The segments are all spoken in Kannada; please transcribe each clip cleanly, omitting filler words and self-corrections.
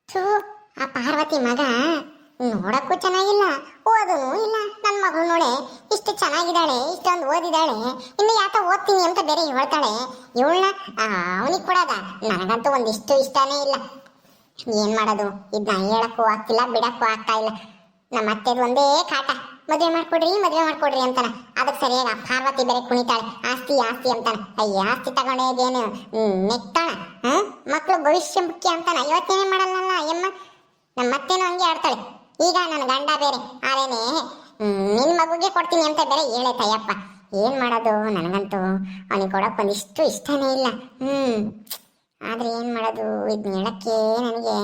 ಥೂ, ಆ ಪಾರ್ವತಿ ಮಗ ನೋಡಕ್ಕೂ ಚೆನ್ನಾಗಿಲ್ಲ, ಓದೂ ಇಲ್ಲ. ನನ್ನ ಮಗಳು ನೋಡೆ ಇಷ್ಟು ಚೆನ್ನಾಗಿದ್ದಾಳೆ, ಇಷ್ಟೊಂದು ಓದಿದ್ದಾಳೆ, ಇನ್ನು ಯಾಕೆ ಓದ್ತೀನಿ ಅಂತ ಬೇರೆ ಹೇಳ್ತಾಳೆ. ಇವಳನ್ನ ಅವನಿಗೆ ಕೊಡೋದ? ನನಗಂತೂ ಒಂದಿಷ್ಟು ಇಷ್ಟನೇ ಇಲ್ಲ. ಏನ್ ಮಾಡೋದು, ಇದನ್ನ ಹೇಳಕ್ಕೂ ಆಗ್ತಿಲ್ಲ, ಬಿಡಕ್ಕೂ ಆಗ್ತಾ ಇಲ್ಲ. ನಮ್ಮ ಅತ್ತೆದು ಒಂದೇ ಕಾಟ, ಮದುವೆ ಮಾಡ್ಕೊಡ್ರಿ ಅಂತಾನ. ಅದಕ್ಕೆ ಸರಿಯಾಗಿ ಆ ಪಾರ್ವತಿ ಬೇರೆ ಕುಣಿತಾಳೆ, ಆಸ್ತಿ ಆಸ್ತಿ ಅಂತಾನ. ಅಯ್ಯ, ಆಸ್ತಿ ತಗೊಂಡೇದೇನು ನೆಕ್ತಾಳ? ಮಕ್ಕಳು ಭವಿಷ್ಯ ಮುಖ್ಯ ಅಂತಾನ. ಯೋಚನೆ ಮಾಡಲ್ಲ ಅಯ್ಯಮ್ಮ. ನಮ್ಮ ಅತ್ತೆನೂ ಹಂಗೆ ಆಡ್ತಾಳೆ. ಈಗ ನನ್ನ ಗಂಡ ಬೇರೆ ಆರೇನೆ ನಿನ್ ಮಗುಗೆ ಕೊಡ್ತೀನಿ ಅಂತ ಬೇರೆ ಹೇಳೈತಯ್ಯಪ್ಪ. ಏನ್ ಮಾಡೋದು, ನನಗಂತೂ ಅವನಿಗೆ ಕೊಡಕ್ ಒಂದಿಷ್ಟು ಇಷ್ಟನೇ ಇಲ್ಲ. ಆದ್ರೆ ಏನ್ ಮಾಡೋದು, ಇದನ್ನ ಹೇಳಕ್ಕೆ ನನಗೆ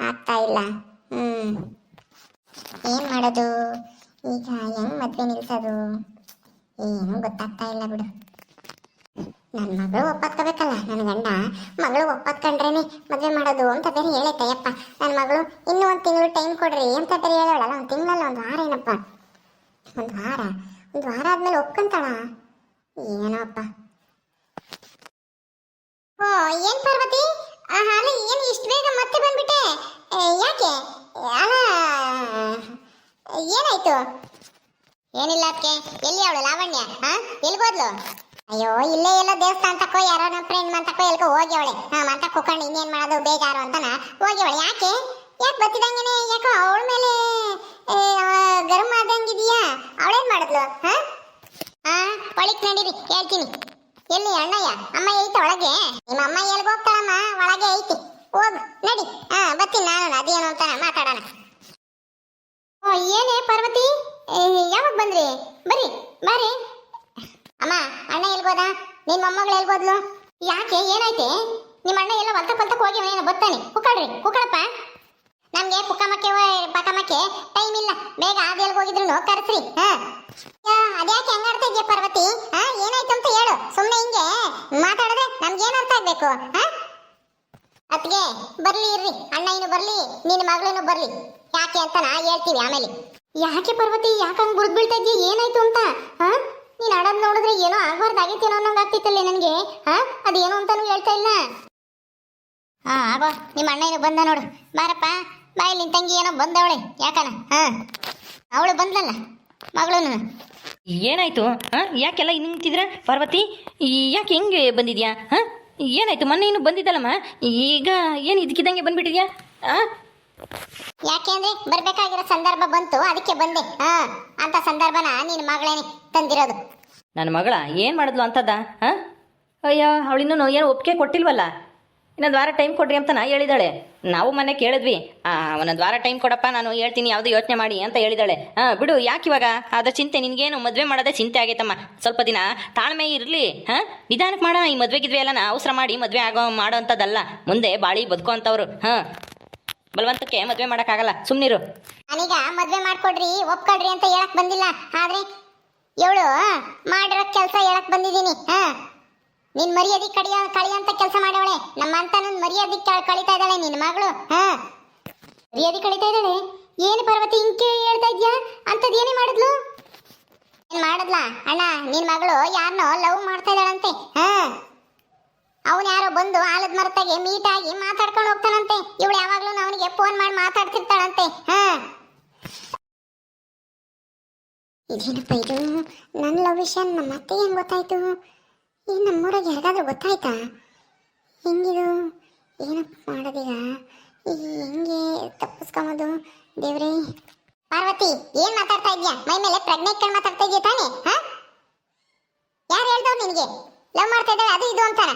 ಆಗ್ತಾ ಇಲ್ಲ. ಏನ್ ಮಾಡೋದು ಈಗ, ಹೆಂಗ್ ಮದ್ವೆ ನಿಲ್ಸೋದು, ಏನು ಗೊತ್ತಾಗ್ತಾ ಇಲ್ಲ ಬಿಡು. ನನ್ನ ಮಗಳು ಒಪ್ಪತ್ಕೋಬೇಕಲ್ಲ, ನನ್ನ ಗಂಡ ಮಗಳು ಒಪ್ಪತ್ಕೊಂಡ್ರೇನೆ ಮದುವೆ ಮಾಡೋದು ಅಂತ ಬೇರೆ ಹೇಳೈತಯ್ಯಪ್ಪ. ನನ್ನ ಮಗಳು ಇನ್ನೂ ಒಂದು ತಿಂಗಳು ಟೈಮ್ ಕೊಡ್ರಿ ಅಂತ ಬೇರೆ ಹೇಳೋಳಲ್ಲ. ಒಂದು ತಿಂಗಳಲ್ಲ, ಒಂದು ವಾರ ಏನಪ್ಪ, ಒಂದು ವಾರ ಆದ್ಮೇಲೆ ಒಪ್ಕೊಂತಾಳ. ಏನೋಪ್ಪ. ಓ, ಏನ್ ಪಾರ್ವತಿ, ಅಲ್ಲ ಏನು ಇಷ್ಟು ಬೇಗ ಮತ್ತೆ ಬಂದ್ಬಿಟ್ಟೆ? ಯಾಕೆ? ಅಲ್ಲ, ಏನಾಯ್ತು? ಏನಿಲ್ಲ ಅದಕ್ಕೆ. ಎಲ್ಲಿ ಅವಳು ಲಾವಣ್ಯ? ಎಲ್ಗೋದ್ಲು? ಅಯ್ಯೋ, ಇಲ್ಲೇ ಎಲ್ಲ ದೇವಸ್ಥಾನ ತಕೋ, ಯಾರೋ ನಮ್ಮ ಫ್ರೆಂಡ್ ಮಂತಕೋ ಎಲ್ಕೋ ಹೋಗ್ಯವಳೆ. ಮಂತಕ್ಕೆ ಹೋಗ್ಕೊಂಡು ಇನ್ನೇನ್ ಮಾಡೋದು, ಬೇಜಾರು ಅಂತಾನ ಹೋಗ್ಯವಳೆ. ಯಾಕೆ ಬರ್ತಿದಂಗೆನೆ ಯಾಕೋ ಅವಳ ಮೇಲೆ ಗರ್ಮ ಆದಂಗಿದೀಯಾ? ಅವಳೇನ್ ಮಾಡಿದ್ಲು? ಒಳಕ್ ನಡೀರಿ, ಹೇಳ್ತೀನಿ. ಎಲ್ಲಿ ಅಣ್ಣಯ್ಯ? ಅಮ್ಮ ಐತ ಒಳಗೆ? ನಿಮ್ಮ ಅಮ್ಮ ಎಲ್ಗ ಹೋಗ್ತಾಳಮ್ಮ? ಒಳಗೆ ಐತಿ, ಹೋಗ್ ನಡಿ. ಬರ್ತೀನಿ ನಾನು, ಅದೇನು ಅಂತಾನ ಮಾತಾಡೋಣ. ಓ, ಏನೇ ಪಾರ್ವತಿ, ಯಾವಾಗ ಬಂದ್ರಿ? ಬರ್ರಿ. ಅಮ್ಮ, ಅಣ್ಣ ಎಲ್ಗೋದ? ನಿನ್ ಮೊಮ್ಮಗಳು ಎಲ್ಗೋದ್ಲು? ಯಾಕೆ, ಏನಾಯ್ತೆ? ನಿಮ್ಮ ಅಣ್ಣ ಎಲ್ಲ ಹೊಲ್ತಕ್ಕೆ ಹೋಗಿ ಬರ್ತಾನೆ. ಕುಕ್ಕಳಪ್ಪ. ನಮ್ಗೆ ಪಕ್ಕಮಕ್ಕೆ ಟೈಮ್ ಇಲ್ಲ, ಬೇಗ ಆದ ಎಲ್ಗೋಗಿದ್ರು ಕರೆಸ್ರಿ. ಅದ್ಯಾಕೆ ಹಂಗಾಡ್ತಾ ಇದೆಯಾ ಪಾರ್ವತಿ? ಏನಾಯ್ತು ಅಂತ ಹೇಳು. ಸುಮ್ಮನೆ ಹಿಂಗೆ ಮಾತಾಡಿದ್ರೆ ನಮ್ಗೇನು ಅರ್ಥ ಆಗ್ಬೇಕು? ಅತ್ಗೆ ಬರ್ಲಿ ಇರ್ರಿ, ಅಣ್ಣ ಇನ್ನು ಬರ್ಲಿ, ನಿನ್ನ ಮಗಳೇನು ಬರ್ಲಿ. ಯಾಕೆ ಅಂತ ಹೇಳ್ತೀವಿ ಆಮೇಲೆ. ಯಾಕೆ ಪಾರ್ವತಿ, ಯಾಕೆ ಹಂಗೆ ಬುರ್ದ್ ಬೀಳ್ತಾ ಇದೆಯಾ? ಏನಾಯ್ತು ಅಂತ? ನೀನ್ ಆಡೋದ್ ನೋಡಿದ್ರೆ ಏನೋ ಆಗ್ಬಾರ್ದಾಗಿತ್ತೇನೋ ಅನ್ನೋಂಗೆ ಆಗ್ತಿತ್ತಲ್ಲ ನನಗೆ. ಅದೇನು ಅಂತಾನು ಹೇಳ್ತಾ ಇಲ್ಲ. ಆಗೋ, ನಿಮ್ಮ ಅಣ್ಣ ಏನೋ ಬಂದ ನೋಡು. ಬಾರಪ್ಪ, ಬಾಯಿ ನಿನ್ ತಂಗಿ ಏನೋ ಬಂದವಳೆ. ಯಾಕನ? ಅವಳು ಬಂದ್ಲಲ್ಲ ಮಗಳೂನು. ಏನಾಯ್ತು? ಯಾಕೆಲ್ಲ ನಿಂತಿದ್ರ ಪಾರ್ವತಿ? ಯಾಕೆ ಹೆಂಗೆ ಬಂದಿದ್ಯಾ? ಏನಾಯ್ತು? ಮೊನ್ನೆ ಇನ್ನು ಬಂದಿದ್ದಲ್ಲಮ್ಮ, ಈಗ ಏನು ಇದಕ್ಕಿದ್ದಂಗೆ ಬಂದ್ಬಿಟ್ಟಿದ್ಯಾ? ಯಾಕೆ ಅಂದ್ರೆ ಬರ್ಬೇಕಾಗಿರೋ ಸಂದರ್ಭ ಬಂತು, ಅದಕ್ಕೆ ಬಂದೆ. ಅಂತ ಸಂದರ್ಭನ ನಿನ್ನ ಮಗಳೇನೆ ತಂದಿರೋದು. ನನ್ನ ಮಗಳ ಏನು ಮಾಡಿದ್ಲು ಅಂತದ? ಅಯ್ಯ, ಅವಳಿನ್ನೂ ಏನು ಒಪ್ಪಿಗೆ ಕೊಟ್ಟಿಲ್ವಲ್ಲ. ಇನ್ನೊಂದು ವಾರ ಟೈಮ್ ಕೊಡ್ರಿ ಅಂತ ಹೇಳಿದಾಳೆ. ನಾವು ಮನೆ ಕೇಳಿದ್ವಿ, ಒಂದೊಂದು ವಾರ ಟೈಮ್ ಕೊಡಪ್ಪ, ನಾನು ಹೇಳ್ತೀನಿ, ಯಾವುದು ಯೋಚನೆ ಮಾಡಿ ಅಂತ ಹೇಳಿದಾಳೆ. ಬಿಡು, ಯಾಕೆ ಇವಾಗ ಅದ್ರ ಚಿಂತೆ? ನಿನಗೇನು ಮದುವೆ ಮಾಡೋದೇ ಚಿಂತೆ ಆಗೈತಮ್ಮ. ಸ್ವಲ್ಪ ದಿನ ತಾಳ್ಮೆ ಇರಲಿ. ನಿಧಾನಕ್ಕೆ ಮಾಡೋಣ. ಈ ಮದುವೆಗಿದ್ವಿ ಎಲ್ಲ ಅವಸರ ಮಾಡಿ ಮದುವೆ ಮಾಡೋ ಅಂಥದ್ದಲ್ಲ. ಮುಂದೆ ಬಾಳಿ ಬದುಕೋ ಅಂಥವ್ರು. ಬಲವಂತಕ್ಕೆ ಮದುವೆ ಮಾಡೋಕ್ಕಾಗಲ್ಲ, ಸುಮ್ಮನಿರು. ನಾನೀಗ ಮದುವೆ ಮಾಡ್ಕೊಡ್ರಿ, ಒಪ್ಕೊಳ್ರಿ ಅಂತ ಹೇಳಕ್ ಬಂದಿಲ್ಲ. ಆದ್ರೆ ಇವಳು ಮಾಡಿರೋ ಕೆಲಸ ಹೇಳಕ್ ಬಂದಿದ್ದೀನಿ. ನಿನ್ ಮರ್ಯಾದೆ ಕಳಿಯಂತ ಕೆಲಸ ಮಾಡವಳೆ. ನಮ್ಮಂತ ನನ್ ಮರ್ಯಾದೆ ಕಳಿತಾ ಇದ್ದಾಳೆ ನಿನ್ನ ಮಗಳು. ಮರ್ಯಾದೆ ಕಳಿತಾ ಇದ್ದಾಳೆ. ಏನು ಪಾರ್ವತಿ ಹಿಂಗೆ ಹೇಳ್ತಾ ಇದ್ಯಾ? ಅಂತದ್ ಏನೇ ಮಾಡಿದ್ಲು? ಏನ್ ಮಾಡಿದ್ಲ ಅಣ್ಣ? ನಿನ್ ಮಗಳು ಯಾರನ್ನೋ ಲವ್ ಮಾಡ್ತಾ ಇದ್ದಾಳಂತೆ. ಅವನು ಯಾರೋ ಬಂದು ಆಲದ ಮರತಾಗೆ ಮೀಟ್ ಆಗಿ ಮಾತಾಡ್ಕೊಂಡು ಹೋಗ್ತಾನಂತೆ. ಇವಳು ಯಾವಾಗ್ಲೂ ಅವನಿಗೆ ಫೋನ್ ಮಾಡಿ ಮಾತಾಡ್ತಿರ್ತಾಳಂತೆ. ಇದೇನಪ್ಪ ಇದು? ನನ್ನ ಲವ್ ವಿಷಯ ನಮ್ಮ ಅತ್ತೆ ಹೆಂಗ್ ಗೊತ್ತಾಯ್ತು? ಈ ನಮ್ಮೂರಾಗ ಯಾರಿಗಾದ್ರೂ ಗೊತ್ತಾಯ್ತಾ? ಹೆಂಗಿದು? ಏನಪ್ಪ ಮಾಡೋದೀಗ? ಹೆಂಗೆ ತಪ್ಪಿಸ್ಕೊಂಬೋದು ದೇವ್ರೇ? ಪಾರ್ವತಿ, ಏನ್ ಮಾತಾಡ್ತಾ ಇದ್ಯಾ? ಮೈ ಮೇಲೆ ಪ್ರಜ್ಞೆ ಇಟ್ಕೊಂಡು ಮಾತಾಡ್ತಾ ಇದ್ಯಾ ತಾನೆ? ಯಾರು ಹೇಳ್ದವ್ ನಿನ್ಗೆ ಲವ್ ಮಾಡ್ತಾ ಇದ್ದಾಳೆ ಅದು ಇದು ಅಂತಾರ?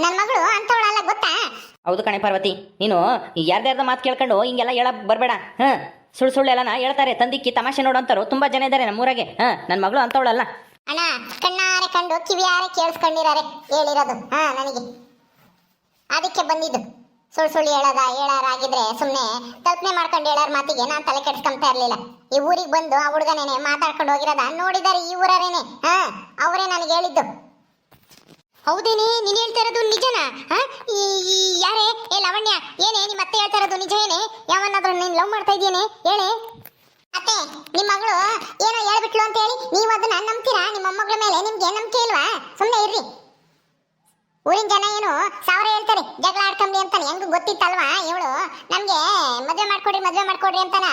ನನ್ನ ಮಗಳು ಅಂತವಳಲ್ಲ, ಗೊತ್ತಾ? ಹೌದು ಕಣೆ ಪಾರ್ವತಿ, ನೀನು ಯಾರ್ದಾರ್ದ ಮಾತು ಕೇಳ್ಕೊಂಡು ಹಿಂಗೆಲ್ಲ ಹೇಳ ಬರಬೇಡ. ಸುಳ್ಳೆಲ್ಲನ ಹೇಳ್ತಾರೆ. ತಂದಿಕ್ಕಿ ತಮಾಷೆ ನೋಡೋಂತಾರು ತುಂಬಾ ಜನ ಇದ್ದಾರೆ ನಮ್ಮೂರಾಗೆ. ನನ್ನ ಮಗಳು ಅಂತವಳಲ್ಲ. ಅಣ್ಣ, ಕಣ್ಣಾರೆ ಕಂಡು ಕಿವಿಯಾರೆ ಕೇಳಿಸ್ಕೊಂಡಿರಾರೆ ಹೇಳಿರೋದು ನನಗೆ. ಅದಕ್ಕೆ ಬಂದಿದ್ದು. ಸುಳ್ಳು ಹೇಳಾರಾಗಿದ್ರೆ ಸುಮ್ಮನೆ ಕಲ್ಪನೆ ಮಾಡ್ಕೊಂಡು ಹೇಳೋರ ಮಾತಿಗೆ ನಾನು ತಲೆ ಕೆಡ್ಸ್ಕೊಂತ ಇರ್ಲಿಲ್ಲ. ಈ ಊರಿಗೆ ಬಂದು ಆ ಹುಡುಗನೇನೆ ಮಾತಾಡ್ಕೊಂಡು ಹೋಗಿರೋದ ನೋಡಿದಾರೆ ಈ ಊರರೇನೆ. ಅವರೇ ನನಗೆ ಹೇಳಿದ್ದು. ಹೌದೇನೆ? ನೀನ್ ಹೇಳ್ತಾ ಇರೋದು ನಿಜನಾ? ಯಾರೇ? ಏ ಲಾವಣ್ಯ, ಏನೇ ನಿಮ್ಮ ಅತ್ತೆ ಹೇಳ್ತಾ ಇರೋದು ನಿಜ ಏನೇ? ಯಾವನ್ನಾದ್ರೂ ನೀನ್ ಲವ್ ಮಾಡ್ತಾ ಇದೀಯೇನೆ? ಹೇಳೇ ಅತ್ತೆ. ನಿಮ್ಮ ಮಗಳು ಏನೋ ಹೇಳ್ಬಿಟ್ಲು ಅಂತ ಹೇಳಿ ನೀವು ಅದನ್ನ ನಂಬ್ತೀರಾ? ನಿಮ್ಮ ಮೊಮ್ಮಗಳ ಮೇಲೆ ನಿಮ್ಗೆ ನಂಬಿಕೆ ಇಲ್ವಾ? ಸುಮ್ಮನೆ ಇರ್ರಿ. ಊರಿನ ಜನ ಏನು 1000 ಹೇಳ್ತಾರೆ ಜಗಳ ಆಡ್ಕೊಂಬಿ ಅಂತಾನೆ. ಹೆಂಗ್ ಗೊತ್ತಿತ್ತಲ್ವಾ ಇವಳು ನಮ್ಗೆ ಮದ್ವೆ ಮಾಡ್ಕೊಡ್ರಿ ಅಂತಾನ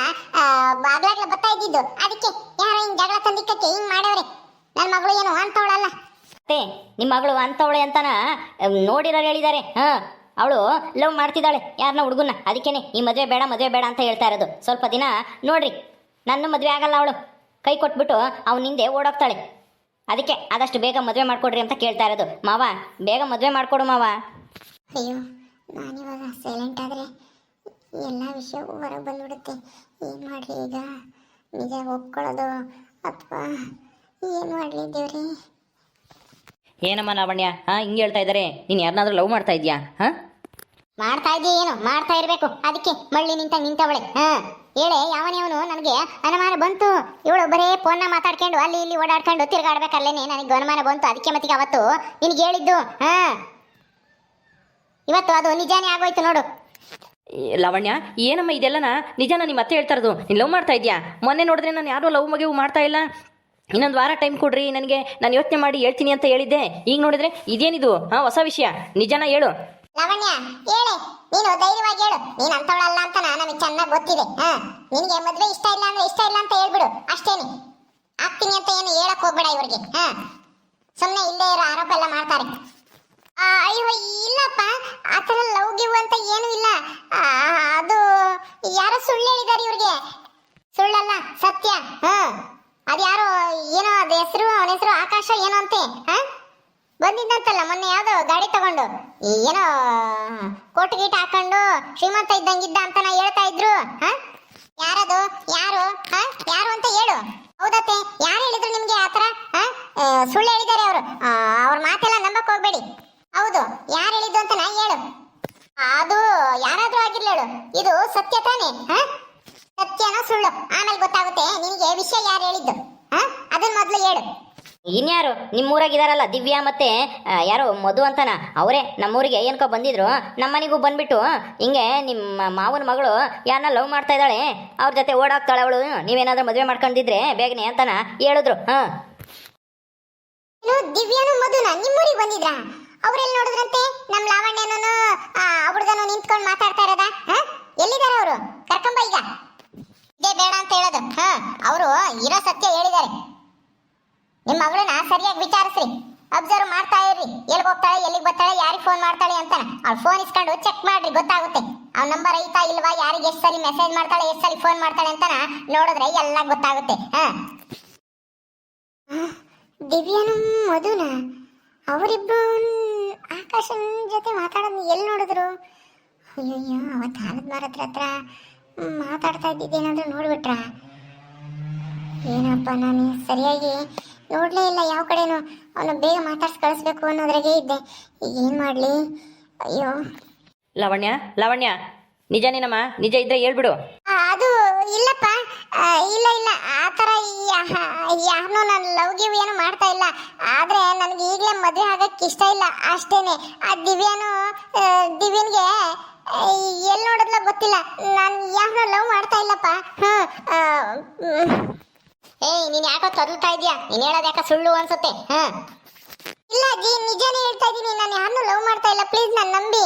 ಆಗ್ಲಾಗ್ಲ ಬರ್ತಾ ಇದ್ದಿದ್ದು. ಅದಕ್ಕೆ ಯಾರೋ ಹಿಂಗ್ ಜಗಳ ತಂದಿಕ್ಕಕ್ಕೆ ಹಿಂಗ್ ಮಾಡವ್ರೆ. ನನ್ನ ಮಗಳು ಏನು ಅಂತವಳಲ್ಲ. ಮತ್ತೆ ನಿಮ್ಮ ಮಗಳು ಅಂತವಳೆ ಅಂತಾನ ನೋಡಿರೋರು ಹೇಳಿದ್ದಾರೆ. ಅವಳು ಲವ್ ಮಾಡ್ತಿದ್ದಾಳೆ ಯಾರನ್ನ ಹುಡುಗನ್ನ. ಅದಕ್ಕೇನೆ ಈ ಮದುವೆ ಬೇಡ ಅಂತ ಹೇಳ್ತಾ ಇರೋದು. ಸ್ವಲ್ಪ ದಿನ ನೋಡ್ರಿ, ನನ್ನ ಮದುವೆ ಆಗಲ್ಲ, ಅವಳು ಕೈ ಕೊಟ್ಬಿಟ್ಟು ಅವನ ಹಿಂದೆ ಓಡೋಗ್ತಾಳೆ. ಅದಕ್ಕೆ ಆದಷ್ಟು ಬೇಗ ಮದುವೆ ಮಾಡ್ಕೊಡ್ರಿ ಅಂತ ಕೇಳ್ತಾ ಇರೋದು. ಮಾವ, ಬೇಗ ಮದುವೆ ಮಾಡ್ಕೊಡು ಮಾವ. ಅಯ್ಯೋ, ನಾನಿವಾಗ ಸೈಲೆಂಟ್ ಆದರೆ ಎಲ್ಲ ವಿಷಯ ಹೊರಗೆ ಬಂದ್ಬಿಡುತ್ತೆ. ಏನು ಮಾಡಲಿ ಈಗ? ನಿಜ ಒಪ್ಕೊಳ್ಳೋದು ಅಥವಾ ಏನು ಮಾಡಲಿ ದೇವ್ರಿ? ಏನಮ್ಮ ಲಾವಣ್ಯ, ಹಿಂಗೆ ಹೇಳ್ತಾ ಇದ್ದಾರೆ. ನೀನು ಯಾರನ್ನಾದ್ರೂ ಲವ್ ಮಾಡ್ತಾ ಇದೀಯಾ? ಮಾಡ್ತಾ ಇದ್ದೀಯ ಏನು? ಮಾಡ್ತಾ ಇರಬೇಕು. ಅದಕ್ಕೆ ಮಳ್ಳಿ ನಿಂತವಳೆ. ಹೇಳೆ, ಯಾವನೇವನು ನನಗೆ ಅನುಮಾನ ಬಂತು. ಇವಳು ಬರೇ ಫೋನ್ನ ಮಾತಾಡ್ಕೊಂಡು ಅಲ್ಲಿ ಇಲ್ಲಿ ಓಡಾಡ್ಕೊಂಡು ತಿರ್ಗಾಡ್ಬೇಕಲ್ಲೇನೆ. ನನಗೆ ಅನುಮಾನ ಬಂತು. ಅದಕ್ಕೆ ಮತ್ತಿಗೆ ಅವತ್ತು ನಿನಗೆ ಹೇಳಿದ್ದು. ಇವತ್ತು ಅದು ನಿಜಾನೇ ಆಗೋಯ್ತು ನೋಡು. ಲಾವಣ್ಯ, ಏನಮ್ಮ ಇದೆಲ್ಲನ ನಿಜಾನ ನಿಮ್ಮ ಅತ್ತೆ ಹೇಳ್ತಾ ಇರೋದು? ನೀನು ಲವ್ ಮಾಡ್ತಾ ಇದೆಯಾ? ಮೊನ್ನೆ ನೋಡಿದ್ರೆ ನಾನು ಯಾರೂ ಲವ್ ಮಗಿವು ಮಾಡ್ತಾ ಇಲ್ಲ, ಇನ್ನೊಂದು ವಾರ ಟೈಮ್ ಕೊಡ್ರಿ ನನಗೆ, ನಾನು ಯೋಚನೆ ಮಾಡಿ ಹೇಳ್ತೀನಿ ಅಂತ ಹೇಳಿದ್ದೆ. ಈಗ ನೋಡಿದ್ರೆ ಇದೇನಿದು? ಹೊಸ ವಿಷಯ. ನಿಜಾನ ಹೇಳು. ಲಾವಣ್ಯ, ಹೇಳೆ, ನೀನು ಧೈರ್ಯವಾಗಿ ಹೇಳು. ನೀನು ಅಂತವಳಲ್ಲ ಅಂತ ನಮಗೆ ಚೆನ್ನಾಗಿ ಗೊತ್ತಿದೆ. ನಿನಗೆ ಮದ್ವೆ ಇಷ್ಟ ಇಲ್ಲ ಅಂದ್ರೆ ಇಷ್ಟ ಇಲ್ಲ ಅಂತ ಹೇಳ್ಬಿಡು, ಅಷ್ಟೇನೆ. ಆಗ್ತೀನಿ ಅಂತ ಏನು ಹೇಳಕ್ ಹೋಗ್ಬೇಡ ಇವ್ರಿಗೆ. ಸುಮ್ಮನೆ ಇಲ್ಲೇ ಇರೋ ಆರೋಪ ಎಲ್ಲ ಮಾಡ್ತಾರೆ. ಅಯ್ಯೋ ಇಲ್ಲಪ್ಪ, ಆ ಥರ ಲವ್ ಗಿವ್ ಅಂತ ಏನೂ ಇಲ್ಲ. ಅದು ಯಾರೋ ಸುಳ್ಳು ಹೇಳಿದ್ದಾರೆ ಇವ್ರಿಗೆ. ಸುಳ್ಳಲ್ಲ, ಸತ್ಯ. ಅದ್ಯಾರೋ ಏನೋ ಅದ ಹೆಸರು, ಅವನ ಹೆಸರು ಆಕಾಶ ಏನೋ ಅಂತೆ. ಬಂದಿದ್ದಂತಲ್ಲ ಮೊನ್ನೆ ಯಾವ್ದೋ ಗಾಡಿ ತಗೊಂಡು, ಏನೋ ಕೋಟ್ ಗೀಟ್ ಹಾಕೊಂಡು ಶ್ರೀಮಂತ ಇದ್ದಂಗಿದ್ದ ಅಂತ ಹೇಳ್ತಾ ಇದ್ರು. ಯಾರದು? ಯಾರು ಯಾರು ಅಂತ ಹೇಳು. ಹೌದತ್ತೆ, ಯಾರು ಹೇಳಿದ್ರು ನಿಮ್ಗೆ ಆತರ? ಸುಳ್ಳು ಹೇಳಿದ್ದಾರೆ ಅವರು. ಅವ್ರ ಮಾತೆಲ್ಲ ನಂಬಕ್ ಹೋಗ್ಬೇಡಿ. ಹೌದು, ಯಾರು ಹೇಳಿದ್ದು ಅಂತ ಹೇಳು. ಅದು ಯಾರಾದ್ರೂ ಆಗಿರ್ಲಿ ಹೇಳು. ಇದು ಸತ್ಯ ತಾನೇ? ಸತ್ಯನೋ ಸುಳ್ಳು ಆಮೇಲೆ ಗೊತ್ತಾಗುತ್ತೆ ನಿನಗೆ ವಿಷಯ ಯಾರು ಹೇಳಿದ್ದು. ಅದನ್ನ ಮೊದಲು ಹೇಳು. ಇನ್ಯಾರು ನಿಮ್ಮೂರಾಗಿದಾರಲ್ಲ ದಿವ್ಯಾ ಮತ್ತೆ ಯಾರೋ ಮಧು ಅಂತಾನ, ಅವರೇ ನಮ್ಮೂರಿಗೆ ಏನಕ್ಕೋ ಬಂದಿದ್ರು. ನಮ್ಮನಿಗೂ ಬಂದ್ಬಿಟ್ಟು ಹಿಂಗೆ ನಿಮ್ಮ ಮಾವನ ಮಗಳು ಯಾರನ್ನ ಲವ್ ಮಾಡ್ತಾ ಇದ್ದಾಳೆ, ಅವ್ರ ಜೊತೆ ಓಡಾಕ್ತಾಳೆ ಅವಳು, ನೀವೇನಾದ್ರೂ ಮದುವೆ ಮಾಡ್ಕೊಂಡಿದ್ರೆ ಬೇಗನೆ ಅಂತಾನ ಹೇಳಿದ್ರು. ದಿವ್ಯಾನು ಮಧುನ ನಿಮ್ಮೂರಿಗೆ ಬಂದಿದ್ರಾ? ಅವ್ರೆಲ್ಲಿ ನೋಡಿದ್ರಂತೆ? ನಮ್ ಲಾವಣ್ಯನೂ ಹುಡುಗನು ನಿಂತ್ಕೊಂಡು ಮಾತಾಡ್ತಾ ಇರೋದ? ಎಲ್ಲಿದ್ದಾರೆ ಅವರು? ಕರ್ಕೊಂಬ ಈಗ. ಇದೇ ಬೇಡ ಅಂತ ಹೇಳೋದು. ಅವರು ಇರೋ ಸತ್ಯ ಹೇಳಿದ್ದಾರೆ. ನಿಮ್ಮ ಮಗಳನ್ನ ಸರಿಯಾಗಿ ವಿಚಾರಿಸ್ರಿ, ಅಬ್ಸರ್ವ್ ಮಾಡ್ತಾ ಇರ್ರಿ. ಎಲ್ಲಿಗೆ ಹೋಗ್ತಾಳೆ, ಎಲ್ಲಿಗೆ ಬರ್ತಾಳೆ, ಯಾರಿಗೆ ಫೋನ್ ಮಾಡ್ತಾಳೆ ಅಂತ ಅವ್ಳು ಫೋನ್ ಇಸ್ಕೊಂಡು ಚೆಕ್ ಮಾಡ್ರಿ, ಗೊತ್ತಾಗುತ್ತೆ. ಅವ್ನ ನಂಬರ್ ಐತಾ ಇಲ್ವಾ, ಯಾರಿಗೆ ಎಷ್ಟು ಸರಿ ಮೆಸೇಜ್ ಮಾಡ್ತಾಳೆ, ಎಷ್ಟು ಸರಿ ಫೋನ್ ಮಾಡ್ತಾಳೆ ಅಂತ ನೋಡಿದ್ರೆ ಎಲ್ಲ ಗೊತ್ತಾಗುತ್ತೆ. ದಿವ್ಯಾನು ಮಧುನ ಅವರಿಬ್ರು ಆಕಾಶನ್ ಜೊತೆ ಮಾತಾಡೋದು ಎಲ್ಲಿ ನೋಡಿದ್ರು? ಅಯ್ಯಯ್ಯೋ, ಅವತ್ತು ಆಲದ ಮರದ ಹತ್ರ ಮಾತಾಡ್ತಾ ಇದ್ದಿದ್ದೇನಾದ್ರೂ ನೋಡ್ಬಿಟ್ರ? ಏನಪ್ಪ, ನಾನು ಸರಿಯಾಗಿ ನೋಡಲೇ ಇಲ್ಲ ಯಾವ ಕಡೆನೂ. ಅವನು ಬೇಗ ಮಾತಾಡ್ಸಿ ಕಳಿಸ್ಬೇಕು ಅನ್ನೋದ್ರಾಗೆ ಇದ್ದೆ. ಈಗ ಏನು ಮಾಡಲಿ? ಅಯ್ಯೋ ಲಾವಣ್ಯ, ಲಾವಣ್ಯ, ನಿಜನೇನಮ್ಮ? ನಿಜ ಇದ್ರೆ ಹೇಳ್ಬಿಡು. ಅದು ಇಲ್ಲಪ್ಪ, ಇಲ್ಲ ಆ ಥರ ಯಾರನ್ನೂ ನಾನು ಲವ್ ಗಿವ್ ಏನು ಮಾಡ್ತಾ ಇಲ್ಲ. ಆದರೆ ನನಗೆ ಈಗಲೇ ಮದುವೆ ಆಗಕ್ಕೆ ಇಷ್ಟ ಇಲ್ಲ, ಅಷ್ಟೇನೆ. ಆ ದಿವ್ಯನ್ಗೆ ಎಲ್ಲಿ ನೋಡಿದ್ಲ ಗೊತ್ತಿಲ್ಲ. ನಾನು ಯಾರನ್ನೂ ಲವ್ ಮಾಡ್ತಾ ಇಲ್ಲಪ್ಪ. ಏಯ್, ನೀನು ಯಾಕೋ ತೊದಲ್ತಾ ಇದೀಯಾ? ನೀನು ಹೇಳೋದು ಯಾಕೆ ಸುಳ್ಳು ಅನ್ಸುತ್ತೆ. ಇಲ್ಲ ಅಜ್ಜಿ, ನಿಜಾನೇ ಹೇಳ್ತಾ ಇದ್ದೀನಿ. ನಾನು ಯಾರನ್ನೂ ಲವ್ ಮಾಡ್ತಾ ಇಲ್ಲ. ಪ್ಲೀಸ್ ನಾನು ನಂಬಿ.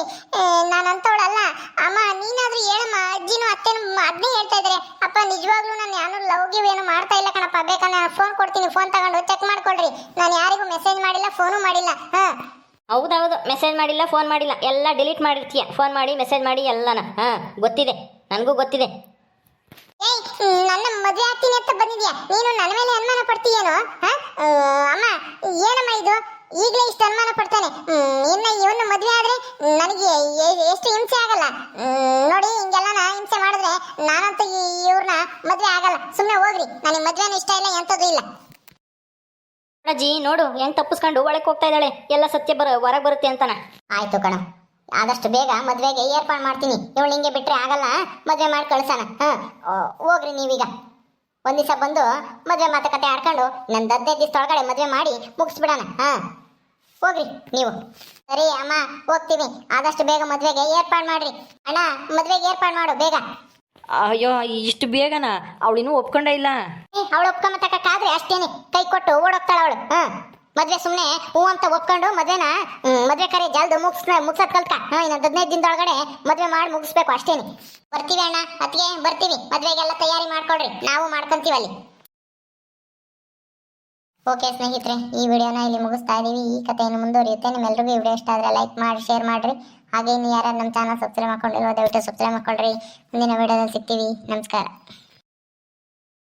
ನಾನು ಅಂತವಳಲ್ಲ. ಅಮ್ಮ ನೀನಾದ್ರೂ ಹೇಳಮ್ಮ. ಅಜ್ಜಿನೂ ಅತ್ತೆನೂ ಅದನ್ನೇ ಹೇಳ್ತಾ ಇದ್ದಾರೆ. ಅಪ್ಪ ನಿಜವಾಗ್ಲೂ ನಾನು ಯಾರನ್ನೂ ಲವ್ ಗಿವ್ ಏನು ಮಾಡ್ತಾ ಇಲ್ಲ ಕಣಪ್ಪ. ಬೇಕಾದ್ರೆ ನಾನು ಫೋನ್ ಕೊಡ್ತೀನಿ, ಫೋನ್ ತಗೊಂಡು ಚೆಕ್ ಮಾಡ್ಕೊಳ್ರಿ. ನಾನು ಯಾರಿಗೂ ಮೆಸೇಜ್ ಮಾಡಿಲ್ಲ, ಫೋನು ಮಾಡಿಲ್ಲ. ಹೌದೌದು, ಮೆಸೇಜ್ ಮಾಡಿಲ್ಲ, ಫೋನ್ ಮಾಡಿಲ್ಲ, ಎಲ್ಲ ಡಿಲೀಟ್ ಮಾಡಿರ್ತೀಯ. ಫೋನ್ ಮಾಡಿ ಮೆಸೇಜ್ ಮಾಡಿ ಎಲ್ಲನ. ಗೊತ್ತಿದೆ, ನನಗೂ ಗೊತ್ತಿದೆ. ಏಯ್, ನನ್ನ ಮದುವೆ ಆಗ್ತೀನಿ ಅಂತ ಬಂದಿದ್ಯಾ ನೀನು? ನನ್ನ ಮೇಲೆ ಅನುಮಾನ ಪಡ್ತೀಯೇನೋ? ಅಮ್ಮ, ಏನಮ್ಮ ಇದು? ಈಗಲೇ ಇಷ್ಟು ಅನುಮಾನ ಪಡ್ತಾನೆ. ಇನ್ನು ಇವನ್ನ ಮದುವೆ ಆದ್ರೆ ನನಗೆ ಎಷ್ಟು ಹಿಂಸೆ ಆಗಲ್ಲ ನೋಡಿ. ಹಿಂಗೆಲ್ಲ ಹಿಂಸೆ ಮಾಡಿದ್ರೆ ನಾನಂತೂ ಇವ್ರನ್ನ ಮದುವೆ ಆಗಲ್ಲ. ಸುಮ್ಮನೆ ಹೋಗ್ರಿ, ನನಗೆ ಮದುವೆನೂ ಇಷ್ಟ ಇಲ್ಲ, ಎಂಥದ್ದು ಇಲ್ಲ. ಅಜ್ಜಿ ನೋಡು ಹೆಂಗ್ ತಪ್ಪಿಸ್ಕೊಂಡು ಒಳಗೆ ಹೋಗ್ತಾ ಇದ್ದಾಳೆ. ಎಲ್ಲ ಸತ್ಯ ಹೊರಗೆ ಬರುತ್ತೆ ಅಂತಾನ. ಆಯ್ತು ಕಣ, ಆದಷ್ಟು ಬೇಗ ಮದುವೆಗೆ ಏರ್ಪಾಡು ಮಾಡ್ತೀನಿ. ಇವಳು ಹಿಂಗೆ ಬಿಟ್ರೆ ಆಗಲ್ಲ, ಮದುವೆ ಮಾಡಿ ಕಳ್ಸೋಣ. ಹೋಗ್ರಿ ನೀವೀಗ. ಒಂದ್ ದಿವಸ ಬಂದು ಮದುವೆ ಮಾತುಕತೆ ಆಡ್ಕೊಂಡು ನನ್ನ 15 ದಿವಸದೊಳಗಡೆ ಮದುವೆ ಮಾಡಿ ಮುಗಿಸ್ಬಿಡೋಣ. ಹೋಗ್ರಿ ನೀವು. ಸರಿ ಅಮ್ಮ, ಹೋಗ್ತೀವಿ. ಆದಷ್ಟು ಬೇಗ ಮದುವೆಗೆ ಏರ್ಪಾಡು ಮಾಡ್ರಿ. ಅಣ್ಣ, ಮದುವೆಗೆ ಏರ್ಪಾಡು ಮಾಡು ಬೇಗ. ಅಯ್ಯೋ, ಇಷ್ಟು ಬೇಗನಾ? ಅವಳಿನ್ನೂ ಒಪ್ಕೊಂಡೇ ಇಲ್ಲ. ಅವಳು ಒಪ್ಕೊಂಬತ್ತಕ್ಕಾದ್ರೆ ಅಷ್ಟೇನೆ, ಕೈ ಕೊಟ್ಟು ಓಡೋಗ್ತಾಳ ಅವಳು. ಮದ್ವೆ ಸುಮ್ಮನೆ ಹೂ ಅಂತ ಒಪ್ಕೊಂಡು ಮದ್ವೆನ ಮದ್ವೆ ಕರೆ ಜಲ್ದು ಮುಗ್ಸೋದ್ ಕಲ್ಕ ಇನ್ನೊಂದು 15 ದಿನದೊಳಗಡೆ ಮದ್ವೆ ಮಾಡಿ ಮುಗಿಸ್ಬೇಕು ಅಷ್ಟೇನೆ. ಬರ್ತೀವಿ ಅಣ್ಣ ಅತ್ತಿಗೆ, ಬರ್ತೀವಿ. ಮದ್ವೆಗೆಲ್ಲ ತಯಾರಿ ಮಾಡ್ಕೊಡ್ರಿ, ನಾವು ಮಾಡ್ಕೊಂತೀವಿ ಅಲ್ಲಿ. ಓಕೆ ಸ್ನೇಹಿತರೆ, ಈ ವಿಡಿಯೋನ ಇಲ್ಲಿ ಮುಗಿಸ್ತಾ ಇದೀವಿ. ಈ ಕಥೆಯನ್ನು ಮುಂದುವರಿಯುತ್ತೆ. ನಿಮ್ಮೆಲ್ಲರಿಗೂ ಈ ವಿಡಿಯೋ ಇಷ್ಟ ಆದರೆ ಲೈಕ್ ಮಾಡಿ, ಶೇರ್ ಮಾಡಿರಿ. ಹಾಗೆ ಇನ್ನು ಯಾರು ನಮ್ಮ ಚಾನಲ್ ಸಬ್ಸ್ಕ್ರೈಬ್ ಮಾಡ್ಕೊಂಡಿರೋ ದಯವಿಟ್ಟು ಸಬ್ಸ್ಕ್ರೈಬ್ ಮಾಡ್ಕೊಳ್ರಿ. ಮುಂದಿನ ವಿಡಿಯೋದಲ್ಲಿ ಸಿಗ್ತೀವಿ. ನಮಸ್ಕಾರ.